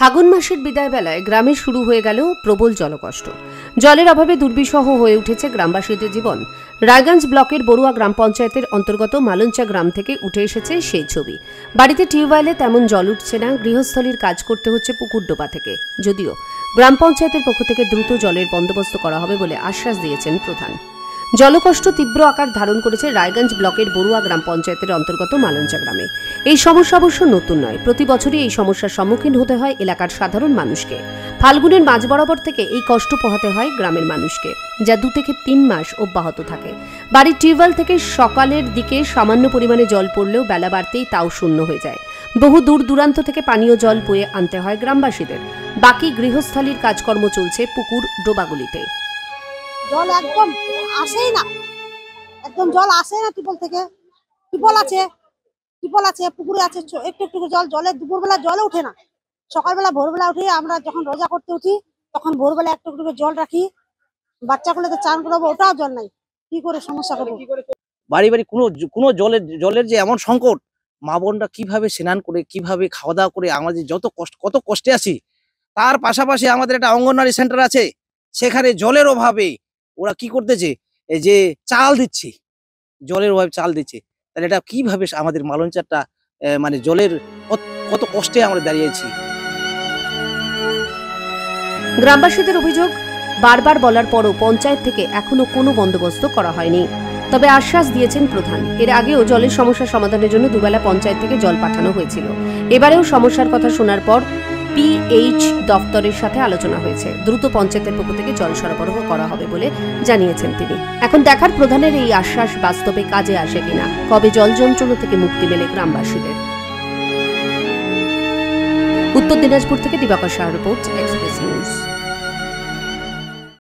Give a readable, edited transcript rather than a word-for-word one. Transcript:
ফাগুন মাসের বিদায় বেলায় গ্রামে শুরু হয়ে গেল প্রবল জলকষ্ট। জলের অভাবে দুর্বিষহ হয়ে উঠেছে গ্রামবাসীদের জীবন। রায়গঞ্জ ব্লকের বড়ুয়া গ্রাম পঞ্চায়েতের অন্তর্গত মালঞ্চা গ্রাম থেকে উঠে এসেছে সেই ছবি। বাড়িতে টিউবওয়েলে তেমন জল উঠছে না, গৃহস্থলীর কাজ করতে হচ্ছে পুকুর ডোবা থেকে। যদিও গ্রাম পঞ্চায়েতের পক্ষ থেকে দ্রুত জলের বন্দোবস্ত করা হবে বলে আশ্বাস দিয়েছেন প্রধান। জলকষ্ট তীব্র আকার ধারণ করেছে রায়গঞ্জ ব্লকের বড়ুয়া গ্রাম পঞ্চায়েতের অন্তর্গত মালঞ্চা গ্রামে। এই সমস্যা অবশ্য নতুন নয়, প্রতি বছরই এই সমস্যার সম্মুখীন হতে হয় এলাকার সাধারণ মানুষকে। ফাল্গুনের মাঝ বরাবর থেকে এই কষ্ট পোহাতে হয় গ্রামের মানুষকে, যা 2 থেকে 3 মাস অব্যাহত থাকে। বাড়ির টিউবওয়েল থেকে সকালের দিকে সামান্য পরিমাণে জল পড়লেও বেলা বাড়তেই তাও শূন্য হয়ে যায়। বহু দূর দূরান্ত থেকে পানীয় জল বয়ে আনতে হয় গ্রামবাসীদের। বাকি গৃহস্থলীর কাজকর্ম চলছে পুকুর ডোবাগুলিতে। জল একদম আসেই না, একদম জল আসে না। টিপল থেকে টিপল আছে, পুকুরে আছে একটু একটু জল। দুপুরবেলা জল ওঠে না, সকালবেলা ভোরবেলা উঠে আমরা যখন রোজা করতে উঠি তখন ভোরবেলা একটু একটু জল রাখি। বাচ্চাগুলোকে চান করাবো, ওটাও জল নাই, কি করে সমস্যা করবো? বাড়ি বাড়ি কোনো জলের যে এমন সংকট, মা বোনরা কিভাবে স্নান করে কিভাবে খাওয়া দাওয়া করে আমাদের কত কষ্টে আছি। তার পাশাপাশি আমাদের একটা অঙ্গনওয়াড়ি সেন্টার আছে, সেখানে জলের অভাবে ওরা কি করতেছে, এই যে চাল দিচ্ছে, জলের অভাবে চাল দিচ্ছে। তাহলে এটা কিভাবে আমাদের মালঞ্চাটা মানে জলের কত কষ্টে আমরা দাঁড়িয়েছি। গ্রামবাসীদের অভিযোগ, বারবার বলার পরও পঞ্চায়েত থেকে এখনো কোনো বন্দোবস্ত করা হয়নি। তবে আশ্বাস দিয়েছেন প্রধান। এর আগেও জলের সমস্যা সমাধানের জন্য দুবেলা পঞ্চায়েত থেকে জল পাঠানো হয়েছিল। এবারেও সমস্যার কথা শোনার পর পিএইচ দপ্তরের সাথে আলোচনা হয়েছে। দ্রুত পঞ্চায়েতের পক্ষ থেকে জল সরবরাহ করা হবে বলে জানিয়েছেন তিনি। এখন দেখার প্রধানের এই আশ্বাস বাস্তবে কাজে আসে কিনা, কবে জল যন্ত্রণা থেকে মুক্তি মেলে গ্রামবাসীদের। উত্তর দিনাজপুর থেকে দিবাকর শাহ রিপোর্ট, এক্সপ্রেস নিউজ।